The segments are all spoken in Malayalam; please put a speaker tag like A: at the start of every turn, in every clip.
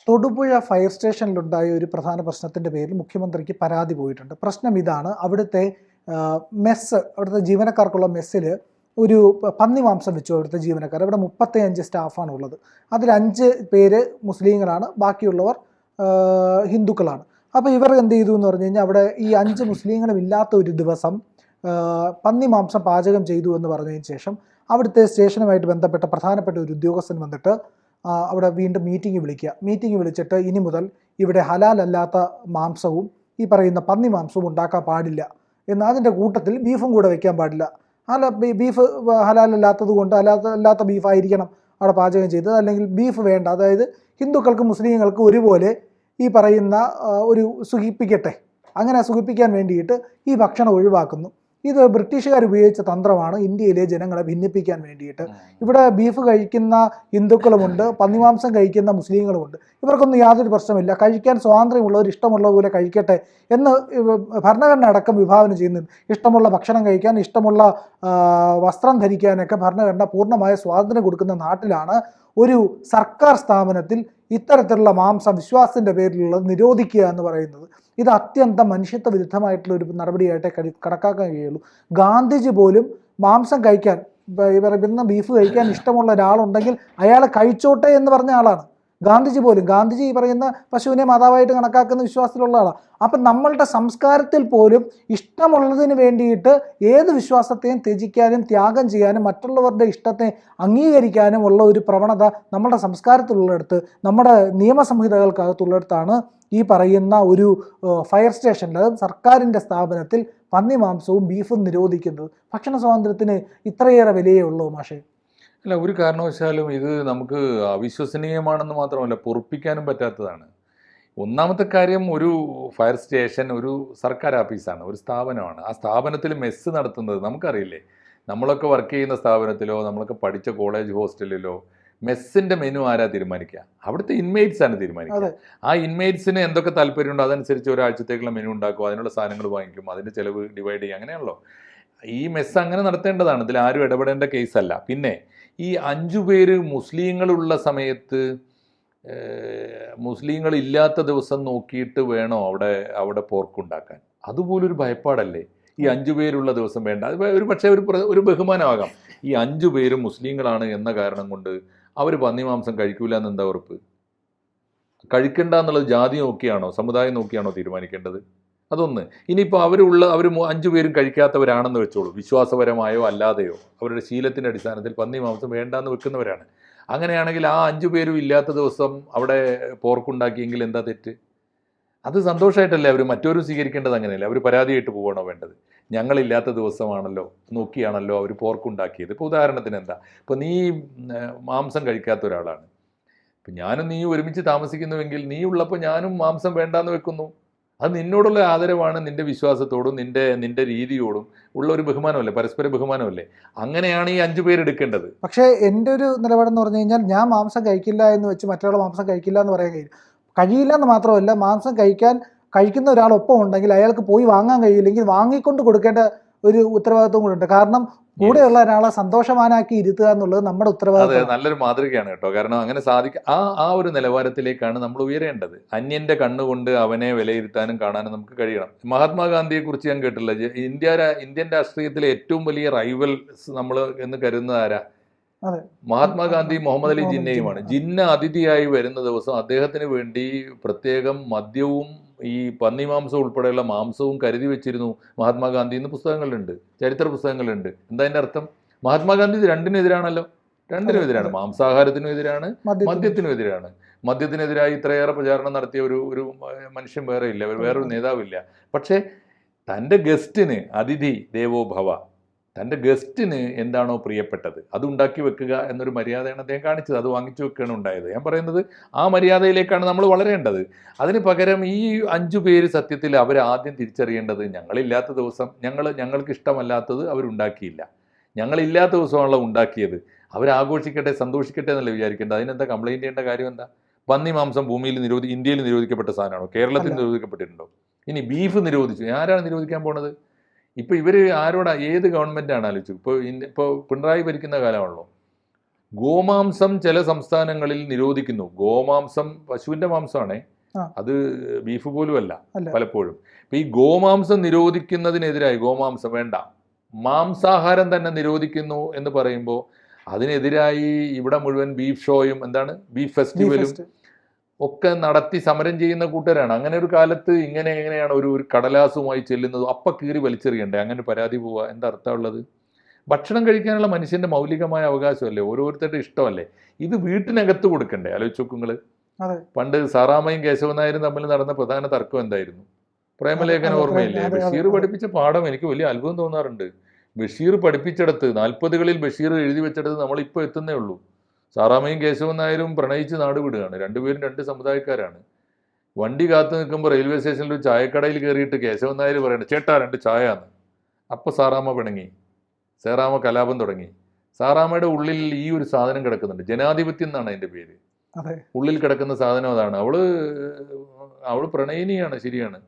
A: തൊടുപുഴ ഫയർ സ്റ്റേഷനിലുണ്ടായ ഒരു പ്രധാന പ്രശ്നത്തിൻ്റെ പേരിൽ മുഖ്യമന്ത്രിക്ക് പരാതി പോയിട്ടുണ്ട്. പ്രശ്നം ഇതാണ്, അവിടുത്തെ മെസ്സ്, അവിടുത്തെ ജീവനക്കാർക്കുള്ള മെസ്സിൽ ഒരു പന്നി മാംസം വെച്ചു അവിടുത്തെ ജീവനക്കാർ. അവിടെ 35 സ്റ്റാഫാണ് ഉള്ളത്. അതിൽ 5 പേര് മുസ്ലിങ്ങളാണ്, ബാക്കിയുള്ളവർ ഹിന്ദുക്കളാണ്. അപ്പോൾ ഇവർ എന്ത് ചെയ്തു എന്ന് പറഞ്ഞു കഴിഞ്ഞാൽ, അവിടെ ഈ 5 മുസ്ലിങ്ങളും ഇല്ലാത്ത ഒരു ദിവസം പന്നി മാംസം പാചകം ചെയ്തു എന്ന് പറഞ്ഞതിന് ശേഷം അവിടുത്തെ സ്റ്റേഷനുമായിട്ട് ബന്ധപ്പെട്ട പ്രധാനപ്പെട്ട ഒരു ഉദ്യോഗസ്ഥൻ വന്നിട്ട് അവിടെ വീണ്ടും മീറ്റിംഗ് വിളിച്ചിട്ട് ഇനി മുതൽ ഇവിടെ ഹലാൽ അല്ലാത്ത മാംസവും ഈ പറയുന്ന പന്നി മാംസവും ഉണ്ടാക്കാൻ പാടില്ല എന്ന്, അതിൻ്റെ കൂട്ടത്തിൽ ബീഫും കൂടെ വെക്കാൻ പാടില്ല, ബീഫ് ഹലാലല്ലാത്തത് കൊണ്ട് അല്ലാത്ത ബീഫായിരിക്കണം അവിടെ പാചകം ചെയ്തത്, അല്ലെങ്കിൽ ബീഫ് വേണ്ട, അതായത് ഹിന്ദുക്കൾക്കും മുസ്ലിങ്ങൾക്കും ഒരുപോലെ ഈ പറയുന്ന ഒരു സുഖിപ്പിക്കട്ടെ, അങ്ങനെ സുഖിപ്പിക്കാൻ വേണ്ടിയിട്ട് ഈ ഭക്ഷണം ഒഴിവാക്കുന്നു. ഇത് ബ്രിട്ടീഷുകാർ ഉപയോഗിച്ച തന്ത്രമാണ് ഇന്ത്യയിലെ ജനങ്ങളെ ഭിന്നിപ്പിക്കാൻ വേണ്ടിയിട്ട്. ഇവിടെ ബീഫ് കഴിക്കുന്ന ഹിന്ദുക്കളുമുണ്ട്, പന്നിമാംസം കഴിക്കുന്ന മുസ്ലിങ്ങളുമുണ്ട്. ഇവർക്കൊന്നും യാതൊരു പ്രശ്നമില്ല, കഴിക്കാൻ സ്വാതന്ത്ര്യമുള്ളവർ ഇഷ്ടമുള്ള പോലെ കഴിക്കട്ടെ എന്ന് ഭരണഘടന അടക്കം വിഭാവന ചെയ്യുന്നു. ഇഷ്ടമുള്ള ഭക്ഷണം കഴിക്കാൻ, ഇഷ്ടമുള്ള വസ്ത്രം ധരിക്കാനൊക്കെ ഭരണഘടന പൂർണ്ണമായ സ്വാതന്ത്ര്യം കൊടുക്കുന്ന നാട്ടിലാണ് ഒരു സർക്കാർ സ്ഥാപനത്തിൽ ഇത്തരത്തിലുള്ള മാംസം വിശ്വാസത്തിൻ്റെ പേരിലുള്ളത് നിരോധിക്കുക എന്ന് പറയുന്നത്. ഇത് അത്യന്തം മനുഷ്യത്വ വിരുദ്ധമായിട്ടുള്ള ഒരു നടപടിയായിട്ടേ കണക്കാക്കാൻ കഴിയുള്ളൂ. ഗാന്ധിജി പോലും മാംസം കഴിക്കാൻ, ഇന്ന് ബീഫ് കഴിക്കാൻ ഇഷ്ടമുള്ള ഒരാളുണ്ടെങ്കിൽ അയാൾ കഴിച്ചോട്ടെ എന്ന് പറഞ്ഞ ആളാണ് ഗാന്ധിജി ഈ പറയുന്ന പശുവിനെ മാതാവായിട്ട് കണക്കാക്കുന്ന വിശ്വാസത്തിലുള്ള ആളാണ്. അപ്പം നമ്മളുടെ സംസ്കാരത്തിൽ പോലും ഇഷ്ടമുള്ളതിന് വേണ്ടിയിട്ട് ഏത് വിശ്വാസത്തെയും ത്യജിക്കാനും ത്യാഗം ചെയ്യാനും മറ്റുള്ളവരുടെ ഇഷ്ടത്തെ അംഗീകരിക്കാനും ഉള്ള ഒരു പ്രവണത നമ്മുടെ സംസ്കാരത്തിലുള്ളിടത്ത്, നമ്മുടെ നിയമസംഹിതകൾക്കകത്തുള്ളിടത്താണ് ഈ പറയുന്ന ഒരു ഫയർ സ്റ്റേഷനിൽ, അതായത് സർക്കാരിൻ്റെ സ്ഥാപനത്തിൽ പന്നി മാംസവും ബീഫും നിരോധിക്കുന്നത്. ഭക്ഷണ സ്വാതന്ത്ര്യത്തിന് ഇത്രയേറെ വിലയേ ഉള്ളൂ മാഷേ?
B: അല്ല, ഒരു കാരണവശാലും ഇത് നമുക്ക് അവിശ്വസനീയമാണെന്ന് മാത്രമല്ല, പൊറുപ്പിക്കാനും പറ്റാത്തതാണ്. ഒന്നാമത്തെ കാര്യം, ഒരു ഫയർ സ്റ്റേഷൻ ഒരു സർക്കാർ ഓഫീസാണ്, ഒരു സ്ഥാപനമാണ്. ആ സ്ഥാപനത്തിൽ മെസ്സ് നടത്തുന്നത് നമുക്കറിയില്ലേ. നമ്മളൊക്കെ വർക്ക് ചെയ്യുന്ന സ്ഥാപനത്തിലോ നമ്മളൊക്കെ പഠിച്ച കോളേജ് ഹോസ്റ്റലിലോ മെസ്സിൻ്റെ മെനു ആരാ തീരുമാനിക്കുക? അവിടുത്തെ ഇൻമേറ്റ്സ് ആണ് തീരുമാനിക്കുക. ആ ഇൻമേറ്റ്സിന് എന്തൊക്കെ താല്പര്യമുണ്ടോ അതനുസരിച്ച് ഒരാഴ്ചത്തേക്കുള്ള മെനു ഉണ്ടാക്കും, അതിനുള്ള സാധനങ്ങൾ വാങ്ങിക്കും, അതിൻ്റെ ചിലവ് ഡിവൈഡ് ചെയ്യും, അങ്ങനെയാണല്ലോ. ഈ മെസ്സ് അങ്ങനെ നടത്തേണ്ടതാണ്, ഇതിൽ ആരും ഇടപെടേണ്ട കേസല്ല. പിന്നെ ഈ 5 പേര് മുസ്ലിങ്ങളുള്ള സമയത്ത് മുസ്ലിങ്ങളില്ലാത്ത ദിവസം നോക്കിയിട്ട് വേണോ അവിടെ പോർക്കുണ്ടാക്കാൻ? അതുപോലൊരു ഭയപ്പാടല്ലേ? ഈ 5 പേരുള്ള ദിവസം വേണ്ട. അത് ഒരു പക്ഷേ ഒരു ബഹുമാനമാകാം. ഈ 5 പേരും മുസ്ലിങ്ങളാണ് എന്ന കാരണം കൊണ്ട് അവർ പന്നിമാംസം കഴിക്കൂല എന്നെന്താ ഉറപ്പ്? കഴിക്കണ്ട എന്നുള്ളത് ജാതി നോക്കിയാണോ, സമുദായം നോക്കിയാണോ തീരുമാനിക്കേണ്ടത്? അതൊന്ന്. ഇനിയിപ്പോൾ അവർ 5 പേരും കഴിക്കാത്തവരാണെന്ന് വെച്ചോളൂ, വിശ്വാസപരമായോ അല്ലാതെയോ അവരുടെ ശീലത്തിൻ്റെ അടിസ്ഥാനത്തിൽ പന്നി മാംസം വേണ്ടാന്ന് വെക്കുന്നവരാണ്. അങ്ങനെയാണെങ്കിൽ ആ 5 പേരും ഇല്ലാത്ത ദിവസം അവിടെ പോർക്കുണ്ടാക്കിയെങ്കിൽ എന്താ തെറ്റ്? അത് സന്തോഷമായിട്ടല്ലേ അവർ മറ്റൊരു സ്വീകരിക്കേണ്ടത്? അങ്ങനെയല്ലേ? അവർ പരാതിയായിട്ട് പോകണോ വേണ്ടത്? ഞങ്ങളില്ലാത്ത ദിവസമാണല്ലോ നോക്കിയാണല്ലോ അവർ പോർക്കുണ്ടാക്കിയത്. ഇപ്പോൾ ഉദാഹരണത്തിന് എന്താ, ഇപ്പോൾ നീ മാംസം കഴിക്കാത്ത ഒരാളാണ്, ഇപ്പം ഞാനും നീ ഒരുമിച്ച് താമസിക്കുന്നുവെങ്കിൽ നീ ഉള്ളപ്പോൾ ഞാനും മാംസം വേണ്ടാന്ന് വെക്കുന്നു. അത് നിന്നോടുള്ള ആദരവാണ്, നിൻ്റെ വിശ്വാസത്തോടും നിൻ്റെ രീതിയോടും ഉള്ള ഒരു ബഹുമാനമല്ലേ, പരസ്പര ബഹുമാനമല്ലേ? അങ്ങനെയാണ് ഈ 5 പേരെടുക്കേണ്ടത്.
A: പക്ഷേ എൻ്റെ ഒരു നിലപാടെന്ന് പറഞ്ഞു കഴിഞ്ഞാൽ, ഞാൻ മാംസം കഴിക്കില്ല എന്ന് വെച്ച് മറ്റൊരാൾ മാംസം കഴിക്കില്ല എന്ന് പറയാൻ കഴിയില്ല എന്ന് മാത്രമല്ല, മാംസം കഴിക്കുന്ന ഒരാളൊപ്പം ഉണ്ടെങ്കിൽ അയാൾക്ക് പോയി വാങ്ങാൻ കഴിയില്ലെങ്കിൽ വാങ്ങിക്കൊണ്ട് കൊടുക്കേണ്ട ഒരു ഉത്തരവാദിത്വം കൂടെ ഉണ്ട്. കാരണം കൂടെയുള്ള ഒരാളെ സന്തോഷവാനാക്കി ഇരുത്തുക എന്നുള്ളത് നമ്മുടെ ഉത്തരവാദിത്വം.
B: അതെ, നല്ലൊരു മാതൃകയാണ് കേട്ടോ. കാരണം അങ്ങനെ ആ ഒരു നിലവാരത്തിലേക്കാണ് നമ്മൾ ഉയരേണ്ടത്. അന്യന്റെ കണ്ണുകൊണ്ട് അവനെ വിലയിരുത്താനും കാണാനും നമുക്ക് കഴിയണം. മഹാത്മാഗാന്ധിയെ കുറിച്ച് ഞാൻ കേട്ടില്ല. ഇന്ത്യൻ രാഷ്ട്രീയത്തിലെ ഏറ്റവും വലിയ റൈവൽസ് നമ്മൾ എന്ന് കരുതുന്നത് ആരാ? മഹാത്മാഗാന്ധി മുഹമ്മദ് അലി ജിന്നയുമാണ്. ജിന്ന അതിഥിയായി വരുന്ന ദിവസം അദ്ദേഹത്തിന് വേണ്ടി പ്രത്യേകം മദ്യവും ഈ പന്നിമാംസം ഉൾപ്പെടെയുള്ള മാംസവും കരുതി വെച്ചിരുന്നു മഹാത്മാഗാന്ധി എന്ന് പുസ്തകങ്ങളിലുണ്ട്, ചരിത്ര പുസ്തകങ്ങളിലുണ്ട്. എന്താ അതിൻ്റെ അർത്ഥം? മഹാത്മാഗാന്ധി രണ്ടിനും എതിരാണല്ലോ, രണ്ടിനും എതിരാണ്. മാംസാഹാരത്തിനും എതിരാണ്, മദ്യത്തിനും എതിരാണ്. മദ്യത്തിനെതിരായി ഇത്രയേറെ പ്രചാരണം നടത്തിയ ഒരു മനുഷ്യൻ വേറെ ഇല്ല, വേറൊരു നേതാവില്ല. പക്ഷേ തൻ്റെ ഗസ്റ്റിന് അതിഥി ദേവോ ഭവ, തൻ്റെ ഗസ്റ്റിന് എന്താണോ പ്രിയപ്പെട്ടത് അത് ഉണ്ടാക്കി വെക്കുക എന്നൊരു മര്യാദയാണ് അദ്ദേഹം കാണിച്ചത്. അത് വാങ്ങിച്ചു വെക്കുകയാണ് ഉണ്ടായത്. ഞാൻ പറയുന്നത് ആ മര്യാദയിലേക്കാണ് നമ്മൾ വളരേണ്ടത്. അതിന് പകരം ഈ 5 പേര് സത്യത്തിൽ അവരാദ്യം തിരിച്ചറിയേണ്ടത്, ഞങ്ങളില്ലാത്ത ദിവസം ഞങ്ങൾക്ക് ഇഷ്ടമല്ലാത്തത് അവരുണ്ടാക്കിയില്ല, ഞങ്ങളില്ലാത്ത ദിവസമാണല്ലോ ഉണ്ടാക്കിയത്, അവരാഘോഷിക്കട്ടെ സന്തോഷിക്കട്ടെ എന്നല്ല വിചാരിക്കേണ്ടത്. അതിനെന്താ കംപ്ലൈൻറ്റ് ചെയ്യേണ്ട കാര്യം എന്താ? പന്നി മാംസം ഭൂമിയിൽ ഇന്ത്യയിൽ നിരോധിക്കപ്പെട്ട സാധനമാണോ? കേരളത്തിൽ നിരോധിക്കപ്പെട്ടിട്ടുണ്ടോ? ഇനി ബീഫ് നിരോധിച്ചു, ആരാണ് നിരോധിക്കാൻ പോണത്? ഇപ്പോൾ ഇവർ ഏത് ഗവൺമെൻറ്റാണ് ആലോചിച്ചു? ഇപ്പോൾ പിണറായി ഭരിക്കുന്ന കാലമാണല്ലോ. ഗോമാംസം ചില സംസ്ഥാനങ്ങളിൽ നിരോധിക്കുന്നു. ഗോമാംസം പശുവിന്റെ മാംസമാണേ,
A: ആ.
B: അത് ബീഫ് പോലും അല്ല
A: അല്ല.
B: പലപ്പോഴും. ഇപ്പൊ ഈ ഗോമാംസം നിരോധിക്കുന്നതിനെതിരായി, ഗോമാംസം വേണ്ട, മാംസാഹാരം തന്നെ നിരോധിക്കുന്നു എന്ന് പറയുമ്പോൾ അതിനെതിരായി ഇവിടെ മുഴുവൻ ബീഫ് ഷോയും എന്താണ് ബീഫ് ഫെസ്റ്റിവലും ഒക്കെ നടത്തി സമരം ചെയ്യുന്ന കൂട്ടരാണ്. അങ്ങനെ ഒരു കാലത്ത് എങ്ങനെയാണ് ഒരു കടലാസുമായി ചെല്ലുന്നത്, അപ്പ കീറി വലിച്ചെറിയണ്ടേ? അങ്ങനെ പരാതി പോവുക എന്താ അർത്ഥമുള്ളത്? ഭക്ഷണം കഴിക്കാനുള്ള മനുഷ്യന്റെ മൗലികമായ അവകാശമല്ലേ, ഓരോരുത്തരുടെ ഇഷ്ടമല്ലേ? ഇത് വീട്ടിനകത്ത് കൊടുക്കണ്ടേ? ആലോചിച്ച് നോക്കുങ്ങൾ. പണ്ട് സാറാമ്മയും കേശവൻ നായരും തമ്മിൽ നടന്ന പ്രധാന തർക്കം എന്തായിരുന്നു? പ്രേമലേഖനം ഓർമ്മയില്ലേ? ബഷീർ പഠിപ്പിച്ച പാഠം എനിക്ക് വലിയ അത്ഭുതം തോന്നാറുണ്ട്. ബഷീർ പഠിപ്പിച്ചെടുത്ത് 40കളിൽ ബഷീർ എഴുതി വെച്ചെടുത്ത് നമ്മളിപ്പോൾ എത്തുന്നേ ഉള്ളൂ. സാറാമ്മയും കേശവൻ നായരും പ്രണയിച്ച് നാട് വിടുകയാണ്. രണ്ടുപേരും രണ്ട് സമുദായക്കാരാണ്. വണ്ടി കാത്തു നിൽക്കുമ്പോൾ റെയിൽവേ സ്റ്റേഷനിൽ ഒരു ചായക്കടയിൽ കയറിയിട്ട് കേശവൻ നായർ പറയണ്ട, ചേട്ടാ 2 ചായ എന്ന്. അപ്പോൾ സാറാമ്മ പിണങ്ങി, സാറാമ്മ കലാപം തുടങ്ങി. സാറാമ്മയുടെ ഉള്ളിൽ ഈ ഒരു സാധനം കിടക്കുന്നുണ്ട്, ജനാധിപത്യം എന്നാണ് അതിൻ്റെ പേര്. ഉള്ളിൽ കിടക്കുന്ന സാധനം അതാണ്. അവള് പ്രണയിനിയാണ്, ശരിയാണ്.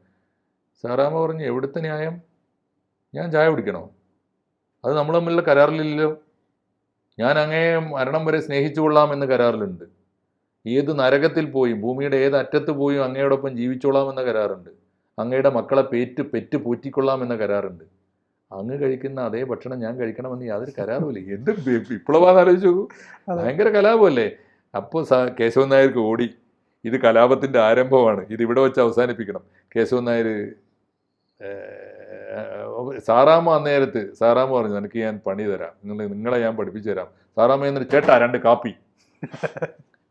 B: സാറാമ്മ പറഞ്ഞു, എവിടുത്തെ ന്യായം? ഞാൻ ചായ കുടിക്കണോ? അത് നമ്മൾ തമ്മിലുള്ള കരാറിലില്ലല്ലോ. ഞാൻ അങ്ങയെ മരണം വരെ സ്നേഹിച്ചു കൊള്ളാം എന്ന് കരാറിലുണ്ട്. ഏത് നരകത്തിൽ പോയി, ഭൂമിയുടെ ഏത് അറ്റത്ത് പോയി അങ്ങയോടൊപ്പം ജീവിച്ചോളാം എന്ന കരാറുണ്ട്. അങ്ങയുടെ മക്കളെ പെറ്റ് പൂറ്റിക്കൊള്ളാം എന്ന കരാറുണ്ട്. അങ്ങ് കഴിക്കുന്ന അതേ ഭക്ഷണം ഞാൻ കഴിക്കണമെന്ന് യാതൊരു കരാറുമില്ല. എന്ത് വിപ്ലവാന്ന് ആലോചിച്ചു നോക്കൂ, ഭയങ്കര കലാപമല്ലേ? അപ്പോൾ കേശവൻ നായർക്ക് ഓടി, ഇത് കലാപത്തിൻ്റെ ആരംഭമാണ്, ഇത് ഇവിടെ വെച്ച് അവസാനിപ്പിക്കണം. കേശവൻ നായർ സാറാമ്മ അന്നേരത്ത് സാറാമ്മ പറഞ്ഞു, എനിക്ക് ഞാൻ പണി തരാം, നിങ്ങളെ ഞാൻ പഠിപ്പിച്ചു തരാം. സാറാമ്മ എന്നിട്ട്, ചേട്ടാ 2 കാപ്പി.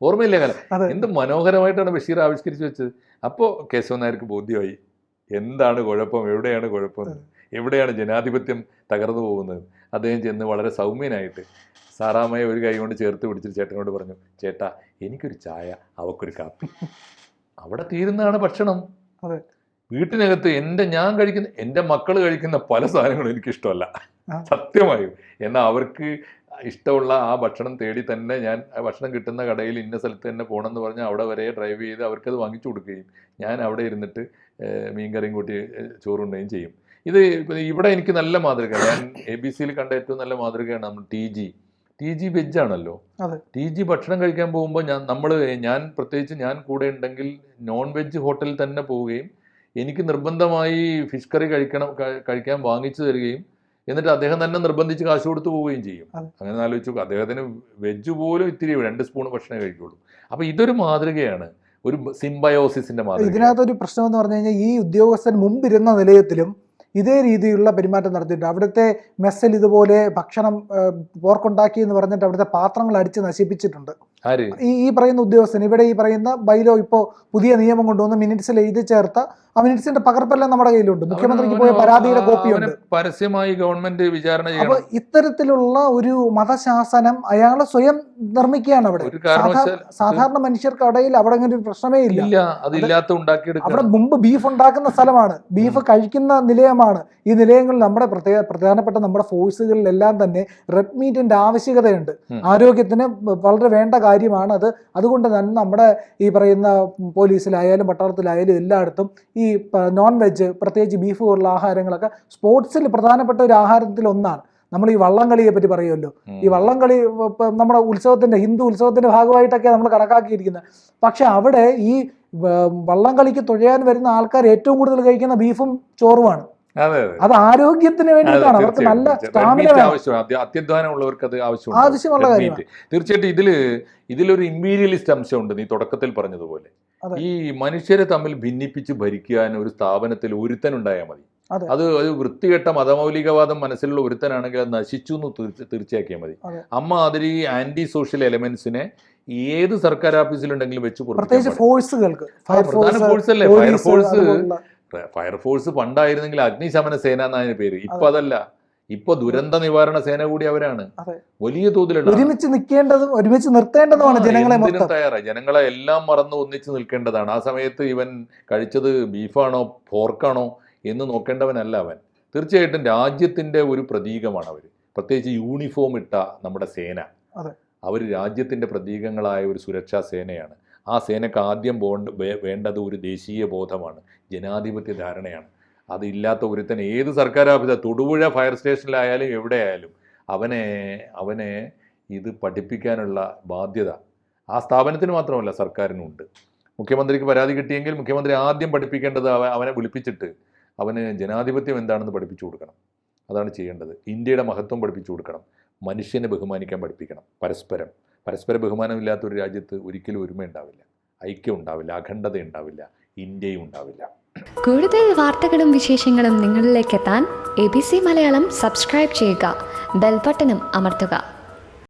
B: ഓർമ്മയില്ലേ അങ്ങനെ? എന്ത് മനോഹരമായിട്ടാണ് ബഷീർ ആവിഷ്കരിച്ചു വെച്ചത്. അപ്പോൾ കേശവൻ നായർക്ക് ബോധ്യമായി എന്താണ് കുഴപ്പം, എവിടെയാണ് കുഴപ്പം, എവിടെയാണ് ജനാധിപത്യം തകർന്നു പോകുന്നത്. അദ്ദേഹം ചെന്ന് വളരെ സൗമ്യനായിട്ട് സാറാമ്മയെ ഒരു കൈ കൊണ്ട് ചേർത്ത് പിടിച്ചിട്ട് ചേട്ടനോട് പറഞ്ഞു, ചേട്ടാ എനിക്കൊരു ചായ, അവക്കൊരു കാപ്പി. അവിടെ തീരുന്നതാണ് ഭക്ഷണം. വീട്ടിനകത്ത് ഞാൻ കഴിക്കുന്ന, എൻ്റെ മക്കൾ കഴിക്കുന്ന പല സാധനങ്ങളും എനിക്കിഷ്ടമല്ല സത്യമായും. എന്നാൽ അവർക്ക് ഇഷ്ടമുള്ള ആ ഭക്ഷണം തേടി തന്നെ ഞാൻ ഭക്ഷണം കിട്ടുന്ന കടയിൽ ഇന്ന സ്ഥലത്ത് തന്നെ പോകണമെന്ന് പറഞ്ഞാൽ അവിടെ വരെ ഡ്രൈവ് ചെയ്ത് അവർക്കത് വാങ്ങിച്ചു കൊടുക്കുകയും ഞാൻ അവിടെ ഇരുന്നിട്ട് മീൻകറിയും കൂട്ടി ചോറുണ്ടുകയും ചെയ്യും. ഇത് ഇവിടെ എനിക്ക് നല്ല മാതൃക, ഞാൻ ABC-യിൽ കണ്ട ഏറ്റവും നല്ല മാതൃകയാണ് നമ്മൾ TG വെജാണല്ലോ. TG ഭക്ഷണം കഴിക്കാൻ പോകുമ്പോൾ ഞാൻ പ്രത്യേകിച്ച് ഞാൻ കൂടെ ഉണ്ടെങ്കിൽ നോൺ വെജ് ഹോട്ടലിൽ തന്നെ പോവുകയും എനിക്ക് നിർബന്ധമായി ഫിഷ് കറി കഴിക്കാൻ വാങ്ങിച്ചു തരികയും എന്നിട്ട് അദ്ദേഹം തന്നെ നിർബന്ധിച്ച് കാശ് കൊടുത്തു പോവുകയും ചെയ്യും. അങ്ങനെ ആലോചിച്ചു, അദ്ദേഹത്തിന് വെജ് പോലും ഇത്തിരി 2 സ്പൂൺ ഭക്ഷണമേ കഴിക്കുള്ളൂ. അപ്പോൾ ഇതൊരു മാതൃകയാണ്, ഒരു സിംബയോസിസിന്റെ മാതൃക.
A: ഇതിനകത്തൊരു പ്രശ്നം എന്ന് പറഞ്ഞു കഴിഞ്ഞാൽ ഈ ഉദ്യോഗസ്ഥൻ മുമ്പിരുന്ന നിലയത്തിലും ഇതേ രീതിയിലുള്ള പെരുമാറ്റം നടത്തിയിട്ടുണ്ട്. അവിടുത്തെ മെസ്സിൽ ഇതുപോലെ ഭക്ഷണം പോർക്കുണ്ടാക്കി എന്ന് പറഞ്ഞിട്ട് അവിടുത്തെ പാത്രങ്ങൾ അടിച്ച് നശിപ്പിച്ചിട്ടുണ്ട്. ഈ പറയുന്ന ഉദ്യോഗസ്ഥൻ, ഇവിടെ ഈ പറയുന്ന ബൈലോ ഇപ്പോൾ പുതിയ നിയമം കൊണ്ടുവന്ന് മിനിറ്റ്സിൽ എഴുതി ചേർത്ത ആ മിനിറ്റ്സിന്റെ പകർപ്പെല്ലാം നമ്മുടെ കയ്യിലുണ്ട്. മുഖ്യമന്ത്രിക്ക് പോയ പരാതിയുടെ കോപ്പിയുണ്ട്.
B: പരസ്യമായി ഗവൺമെന്റ് വിചാരണ ചെയ്യണം.
A: അപ്പൊ ഇത്തരത്തിലുള്ള ഒരു മതശാസനം അയാൾ സ്വയം നിർമ്മിക്കുകയാണ് അവിടെ. സാധാരണ മനുഷ്യർക്ക് ഇടയിൽ അവിടെ അങ്ങനെ ഒരു പ്രശ്നമേ ഇല്ല. അവിടെ മുമ്പ് ബീഫ് ഉണ്ടാക്കുന്ന സ്ഥലമാണ്, ബീഫ് കഴിക്കുന്ന നിലയമാണ്. ഈ നിലയങ്ങളിൽ നമ്മുടെ പ്രധാനപ്പെട്ട നമ്മുടെ ഫോഴ്സുകളിലെല്ലാം തന്നെ റെഡ് മീറ്റിന്റെ ആവശ്യകതയുണ്ട്. ആരോഗ്യത്തിന് വളരെ വേണ്ട കാര്യമാണ് അത്. അതുകൊണ്ട് തന്നെ നമ്മുടെ ഈ പറയുന്ന പോലീസിലായാലും പട്ടാളത്തിലായാലും എല്ലായിടത്തും ഈ നോൺ വെജ്, പ്രത്യേകിച്ച് ബീഫ് പോലുള്ള ആഹാരങ്ങളൊക്കെ സ്പോർട്സിൽ പ്രധാനപ്പെട്ട ഒരു ആഹാരത്തിൽ ഒന്നാണ്. നമ്മൾ ഈ വള്ളംകളിയെ പറ്റി പറയുമല്ലോ, ഈ വള്ളംകളി നമ്മുടെ ഹിന്ദു ഉത്സവത്തിന്റെ ഭാഗമായിട്ടൊക്കെ നമ്മൾ കണക്കാക്കിയിരിക്കുന്നത്. പക്ഷെ അവിടെ ഈ വള്ളംകളിക്ക് തുഴയാൻ വരുന്ന ആൾക്കാർ ഏറ്റവും കൂടുതൽ കഴിക്കുന്ന ബീഫും ചോറുമാണ്. അത് ആരോഗ്യത്തിന് വേണ്ടിയിട്ടാണ്, അവർക്ക് നല്ല സ്റ്റാമിന
B: അത്യധ്വാനമുള്ളവർക്ക് അത്
A: ആവശ്യമുള്ള കാര്യമാണ്.
B: തീർച്ചയായിട്ടും ഇതിലൊരു ഇമ്പീരിയലിസ്റ്റ് അംശമുണ്ട്. നീ തുടക്കത്തിൽ പറഞ്ഞതുപോലെ ഈ മനുഷ്യരെ തമ്മിൽ ഭിന്നിപ്പിച്ച് ഭരിക്കാൻ ഒരു സ്ഥാപനത്തിൽ ഒരുത്തനുണ്ടായാൽ മതി. അത് വൃത്തികെട്ട മതമൗലികവാദം മനസ്സിലുള്ള ഒരുത്തനാണെങ്കിൽ അത് നശിച്ചു എന്ന് തീർച്ചയാക്കിയാൽ മതി. അതിൽ ആന്റി സോഷ്യൽ എലമെന്റ്സിനെ ഏത് സർക്കാർ ഓഫീസിലുണ്ടെങ്കിലും വെച്ച് ഫയർഫോഴ്സ് പണ്ടായിരുന്നെങ്കിൽ അഗ്നിശമന സേന എന്നതിന് പേര്. ഇപ്പൊ അതല്ല, ഇപ്പൊ ദുരന്ത നിവാരണ സേന കൂടി അവരാണ്. വലിയ തോതിലുള്ള
A: ഒരുമിച്ച് നിൽക്കേണ്ടതും ഒരുമിച്ച് നിർത്തേണ്ടതുമാണ്.
B: ജനങ്ങളെ എല്ലാം മറന്ന് ഒന്നിച്ച് നിൽക്കേണ്ടതാണ്. ആ സമയത്ത് ഇവൻ കഴിച്ചത് ബീഫാണോ പോർക്കാണോ എന്ന് നോക്കേണ്ടവനല്ല അവൻ. തീർച്ചയായിട്ടും രാജ്യത്തിന്റെ ഒരു പ്രതീകമാണ് അവർ. പ്രത്യേകിച്ച് യൂണിഫോം ഇട്ട നമ്മുടെ സേന, അവർ രാജ്യത്തിന്റെ പ്രതീകങ്ങളായ ഒരു സുരക്ഷാ സേനയാണ്. ആ സേനക്ക് ആദ്യം വേണ്ടത് ഒരു ദേശീയ ബോധമാണ്, ജനാധിപത്യ ധാരണയാണ്. അതില്ലാത്ത ഒരുത്തൻ ഏത് സർക്കാർ ഓഫീസർ, തൊടുപുഴ ഫയർ സ്റ്റേഷനിലായാലും എവിടെയായാലും അവനെ ഇത് പഠിപ്പിക്കാനുള്ള ബാധ്യത ആ സ്ഥാപനത്തിന് മാത്രമല്ല സർക്കാരിനുണ്ട്. മുഖ്യമന്ത്രിക്ക് പരാതി കിട്ടിയെങ്കിൽ മുഖ്യമന്ത്രി ആദ്യം പഠിപ്പിക്കേണ്ടത് അവനെ വിളിപ്പിച്ചിട്ട് അവന് ജനാധിപത്യം എന്താണെന്ന് പഠിപ്പിച്ചു കൊടുക്കണം. അതാണ് ചെയ്യേണ്ടത്. ഇന്ത്യയുടെ മഹത്വം പഠിപ്പിച്ചു കൊടുക്കണം. മനുഷ്യനെ ബഹുമാനിക്കാൻ പഠിപ്പിക്കണം. പരസ്പര ബഹുമാനമില്ലാത്ത ഒരു രാജ്യത്ത് ഒരിക്കലും ഒരുമ ഉണ്ടാവില്ല, ഐക്യം ഉണ്ടാവില്ല, അഖണ്ഡത ഉണ്ടാവില്ല, ഇന്ത്യയും ഉണ്ടാവില്ല.
C: കൂടുതൽ വാർത്തകളും വിശേഷങ്ങളും നിങ്ങളിലേക്ക് എത്താൻ ABC മലയാളം സബ്സ്ക്രൈബ് ചെയ്യുക, ബെൽബട്ടനും അമർത്തുക.